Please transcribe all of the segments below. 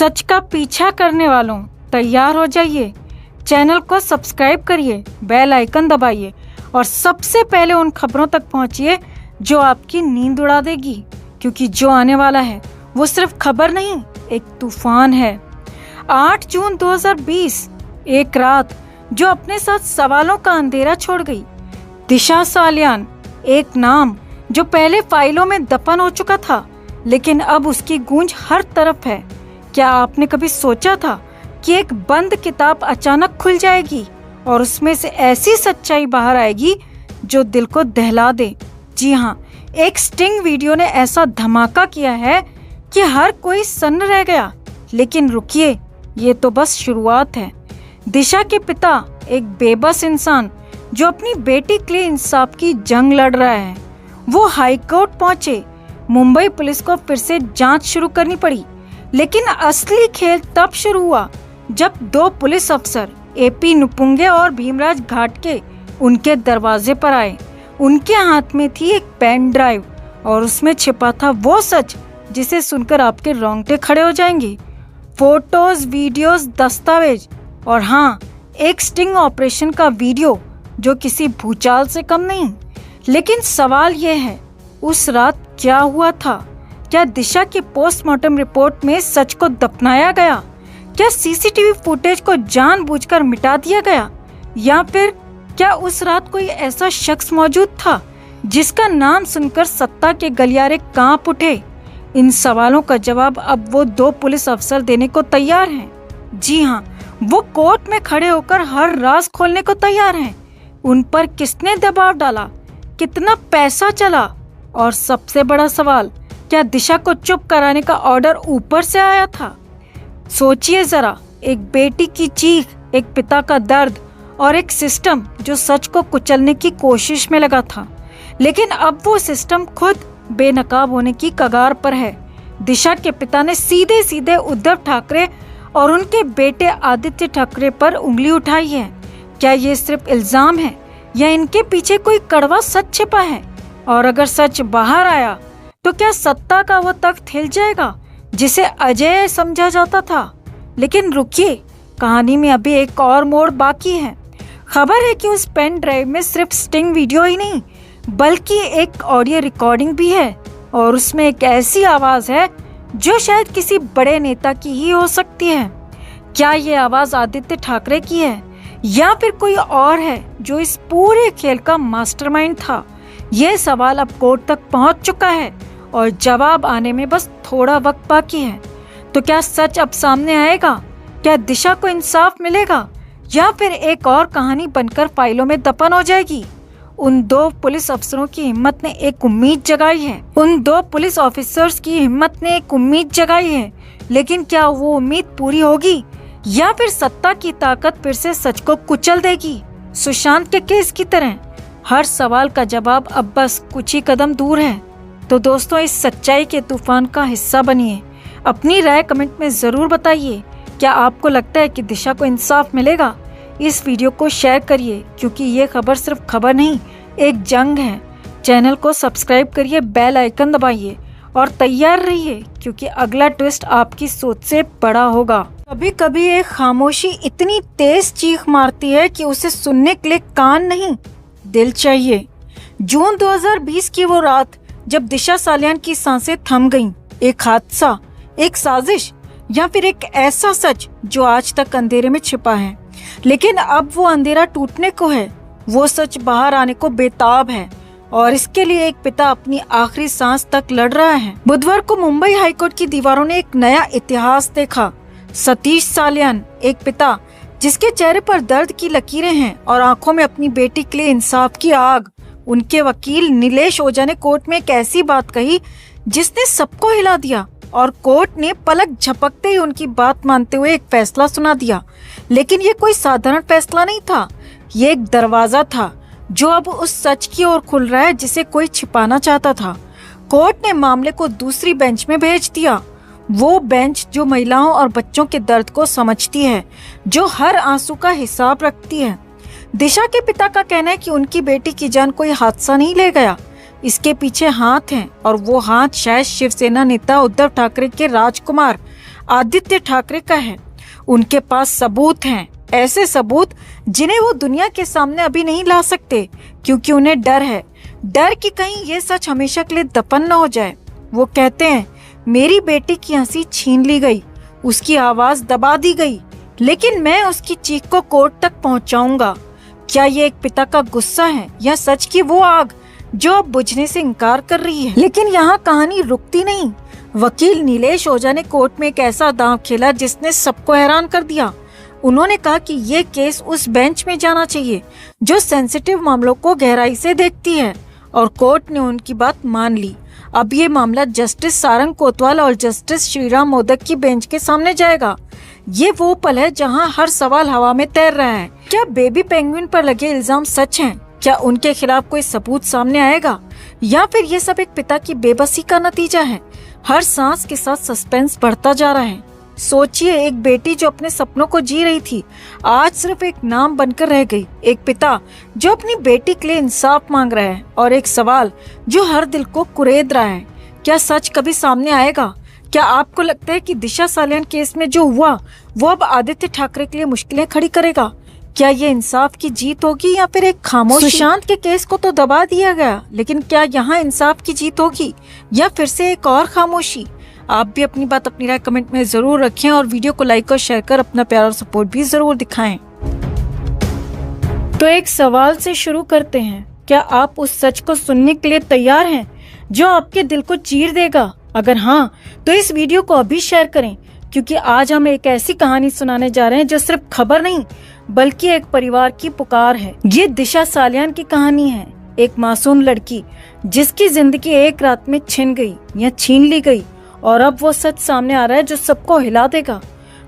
सच का पीछा करने वालों तैयार हो जाइए। चैनल को सब्सक्राइब करिए, बेल आइकन दबाइए और सबसे पहले उन खबरों तक पहुंचिए जो आपकी नींद उड़ा देगी, क्योंकि जो आने वाला है वो सिर्फ खबर नहीं, एक तूफान है। 8 जून 2020, एक रात जो अपने साथ सवालों का अंधेरा छोड़ गई। दिशा सालियान, एक नाम जो पहले फाइलों में दफन हो चुका था, लेकिन अब उसकी गूंज हर तरफ है। क्या आपने कभी सोचा था कि एक बंद किताब अचानक खुल जाएगी और उसमें से ऐसी सच्चाई बाहर आएगी जो दिल को दहला दे? जी हाँ, एक स्टिंग वीडियो ने ऐसा धमाका किया है कि हर कोई सन्न रह गया। लेकिन रुकिए, ये तो बस शुरुआत है। दिशा के पिता, एक बेबस इंसान जो अपनी बेटी के लिए इंसाफ की जंग लड़ रहा है, वो हाई कोर्ट पहुंचे। मुंबई पुलिस को फिर से जांच शुरू करनी पड़ी, लेकिन असली खेल तब शुरू हुआ जब 2 पुलिस अफसर एपी नुपुंगे और भीमराज घाटके उनके दरवाजे पर आए। उनके हाथ में थी एक पेन ड्राइव और उसमें छिपा था वो सच जिसे सुनकर आपके रोंगटे खड़े हो जाएंगे। फोटोज, वीडियोस, दस्तावेज और हाँ, एक स्टिंग ऑपरेशन का वीडियो जो किसी भूचाल से कम नहीं। लेकिन सवाल यह है, उस रात क्या हुआ था? क्या दिशा की पोस्टमार्टम रिपोर्ट में सच को दफनाया गया? क्या सीसीटीवी फुटेज को जानबूझकर मिटा दिया गया? या फिर क्या उस रात कोई ऐसा शख्स मौजूद था जिसका नाम सुनकर सत्ता के गलियारे कांप उठे? इन सवालों का जवाब अब वो 2 पुलिस अफसर देने को तैयार हैं। जी हाँ, वो कोर्ट में खड़े होकर हर राज खोलने को तैयार हैं। उन पर किसने दबाव डाला, कितना पैसा चला, और सबसे बड़ा सवाल, क्या दिशा को चुप कराने का ऑर्डर ऊपर से आया था? सोचिए जरा, एक बेटी की चीख, एक पिता का दर्द और एक सिस्टम जो सच को कुचलने की कोशिश में लगा था। लेकिन अब वो सिस्टम खुद बेनकाब होने की कगार पर है। दिशा के पिता ने सीधे सीधे उद्धव ठाकरे और उनके बेटे आदित्य ठाकरे पर उंगली उठाई है। क्या ये सिर्फ इल्जाम है या इनके पीछे कोई कड़वा सच छिपा है? और अगर सच बाहर आया तो क्या सत्ता का वो तख्त हिल जाएगा जिसे अजय समझा जाता था? लेकिन रुकिए, कहानी में अभी एक और मोड़ बाकी है। खबर है कि उस पेन ड्राइव में सिर्फ स्टिंग वीडियो ही नहीं, बल्कि एक ऑडियो रिकॉर्डिंग भी है, और उसमें एक ऐसी आवाज है जो शायद किसी बड़े नेता की ही हो सकती है। क्या ये आवाज आदित्य ठाकरे की है या फिर कोई और है जो इस पूरे खेल का मास्टरमाइंड था? ये सवाल अब कोर्ट तक पहुंच चुका है और जवाब आने में बस थोड़ा वक्त बाकी है। तो क्या सच अब सामने आएगा? क्या दिशा को इंसाफ मिलेगा या फिर एक और कहानी बनकर फाइलों में दफन हो जाएगी? उन 2 पुलिस अफसरों की हिम्मत ने एक उम्मीद जगाई है। उन 2 पुलिस ऑफिसर्स की हिम्मत ने एक उम्मीद जगाई है। लेकिन क्या वो उम्मीद पूरी होगी या फिर सत्ता की ताकत फिर से सच को कुचल देगी? सुशांत के केस की तरह हर सवाल का जवाब अब बस कुछ ही कदम दूर है। तो दोस्तों, इस सच्चाई के तूफान का हिस्सा बनिए। अपनी राय कमेंट में जरूर बताइए। क्या आपको लगता है कि दिशा को इंसाफ मिलेगा? इस वीडियो को शेयर करिए, क्योंकि ये खबर सिर्फ खबर नहीं, एक जंग है। चैनल को सब्सक्राइब करिए, बेल आइकन दबाइए और तैयार रहिए, क्योंकि अगला ट्विस्ट आपकी सोच से बड़ा होगा। कभी कभी एक खामोशी इतनी तेज चीख मारती है कि उसे सुनने के लिए कान नहीं, दिल चाहिए। जून 2020 की वो रात जब दिशा सालियान की सांसें थम गईं। एक हादसा, एक साजिश, या फिर एक ऐसा सच जो आज तक अंधेरे में छिपा है, लेकिन अब वो अंधेरा टूटने को है। वो सच बाहर आने को बेताब है और इसके लिए एक पिता अपनी आखिरी सांस तक लड़ रहा है। बुधवार को मुंबई हाईकोर्ट की दीवारों ने एक नया इतिहास देखा। सतीश सालियान, एक पिता जिसके चेहरे पर दर्द की लकीरें हैं और आंखों में अपनी बेटी के लिए इंसाफ की आग। उनके वकील नीलेश ओझा ने कोर्ट में एक ऐसी बात कही जिसने सबको हिला दिया, और कोर्ट ने पलक झपकते ही उनकी बात मानते हुए एक फैसला सुना दिया। लेकिन ये कोई साधारण फैसला नहीं था, ये एक दरवाजा था जो अब उस सच की ओर खुल रहा है जिसे कोई छिपाना चाहता था। कोर्ट ने मामले को दूसरी बेंच में भेज दिया, वो बेंच जो महिलाओं और बच्चों के दर्द को समझती है, जो हर आंसू का हिसाब रखती है। दिशा के पिता का कहना है कि उनकी बेटी की जान कोई हादसा नहीं ले गया, इसके पीछे हाथ हैं, और वो हाथ शायद शिवसेना नेता उद्धव ठाकरे के राजकुमार आदित्य ठाकरे का है। उनके पास सबूत हैं, ऐसे सबूत जिन्हें वो दुनिया के सामने अभी नहीं ला सकते, क्योंकि उन्हें डर है, डर कि कहीं ये सच हमेशा के लिए दफन न हो जाए। वो कहते हैं मेरी बेटी की हंसी छीन ली गई, उसकी आवाज दबा दी गई, लेकिन मैं उसकी चीख को कोर्ट तक पहुंचाऊंगा। क्या ये एक पिता का गुस्सा है या सच की वो आग जो अब बुझने से इनकार कर रही है? लेकिन यहाँ कहानी रुकती नहीं। वकील नीलेश ओझा ने कोर्ट में एक ऐसा दांव खेला जिसने सबको हैरान कर दिया। उन्होंने कहा कि ये केस उस बेंच में जाना चाहिए जो सेंसिटिव मामलों को गहराई से देखती है, और कोर्ट ने उनकी बात मान ली। अब ये मामला जस्टिस सारंग कोतवाल और जस्टिस श्रीराम मोदक की बेंच के सामने जाएगा। ये वो पल है जहां हर सवाल हवा में तैर रहा है। क्या बेबी पेंगुइन पर लगे इल्जाम सच हैं? क्या उनके खिलाफ कोई सबूत सामने आएगा, या फिर ये सब एक पिता की बेबसी का नतीजा है? हर सांस के साथ सस्पेंस बढ़ता जा रहा है। सोचिए, एक बेटी जो अपने सपनों को जी रही थी आज सिर्फ एक नाम बनकर रह गई। एक पिता जो अपनी बेटी के लिए इंसाफ मांग रहा है, और एक सवाल जो हर दिल को कुरेद रहा है, क्या सच कभी सामने आएगा? क्या आपको लगता है कि दिशा सालियान केस में जो हुआ वो अब आदित्य ठाकरे के लिए मुश्किलें खड़ी करेगा? क्या ये इंसाफ की जीत होगी या फिर एक खामोशी? सुशांत के केस को तो दबा दिया गया, लेकिन क्या यहाँ इंसाफ की जीत होगी या फिर से एक और खामोशी? आप भी अपनी बात, अपनी राय कमेंट में जरूर रखें, और वीडियो को लाइक और शेयर कर अपना प्यार और सपोर्ट भी जरूर दिखाएं। तो एक सवाल से शुरू करते हैं। क्या आप उस सच को सुनने के लिए तैयार हैं जो आपके दिल को चीर देगा? अगर हाँ, तो इस वीडियो को अभी शेयर करें, क्योंकि आज हम एक ऐसी कहानी सुनाने जा रहे हैं जो सिर्फ खबर नहीं बल्कि एक परिवार की पुकार है। ये दिशा सालियान की कहानी है, एक मासूम लड़की जिसकी जिंदगी एक रात में छिन गई या छीन ली गई, और अब वो सच सामने आ रहा है जो सबको हिला देगा।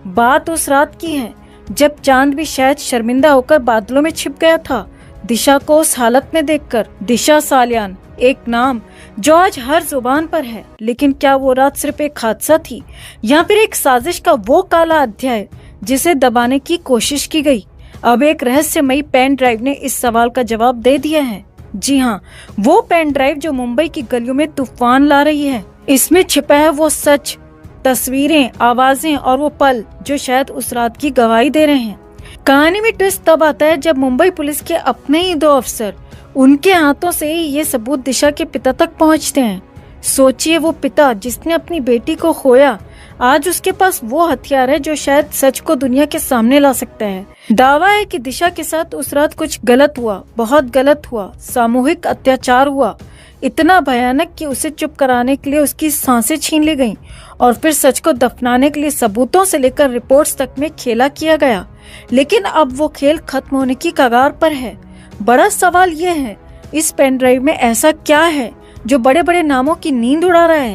बात उस रात की है जब चांद भी शायद शर्मिंदा होकर बादलों में छिप गया था। दिशा को उस हालत में देखकर, दिशा सालियान एक नाम जो आज हर जुबान पर है, लेकिन क्या वो रात सिर्फ एक हादसा थी या फिर एक साजिश का वो काला अध्याय जिसे दबाने की कोशिश की गई? अब एक रहस्यमयी पेन ड्राइव ने इस सवाल का जवाब दे दिया है। जी हाँ, वो पेन ड्राइव जो मुंबई की गलियों में तूफान ला रही है। इसमें छिपा है वो सच, तस्वीरें, आवाजें और वो पल जो शायद उस रात की गवाही दे रहे हैं। कहानी में ट्विस्ट तब आता है जब मुंबई पुलिस के अपने ही 2 अफसर, उनके हाथों से ही ये सबूत दिशा के पिता तक पहुंचते हैं। सोचिए, वो पिता जिसने अपनी बेटी को खोया, आज उसके पास वो हथियार है जो शायद सच को दुनिया के सामने ला सकता है। दावा है कि दिशा के साथ उस रात कुछ गलत हुआ, बहुत गलत हुआ। सामूहिक अत्याचार हुआ, इतना भयानक कि उसे चुप कराने के लिए उसकी सांसें छीन ली गईं, और फिर सच को दफनाने के लिए सबूतों से लेकर रिपोर्ट्स तक में खेला किया गया। लेकिन अब वो खेल खत्म होने की कगार पर है। बड़ा सवाल ये है, इस पेन ड्राइव में ऐसा क्या है जो बड़े बड़े नामों की नींद उड़ा रहा है?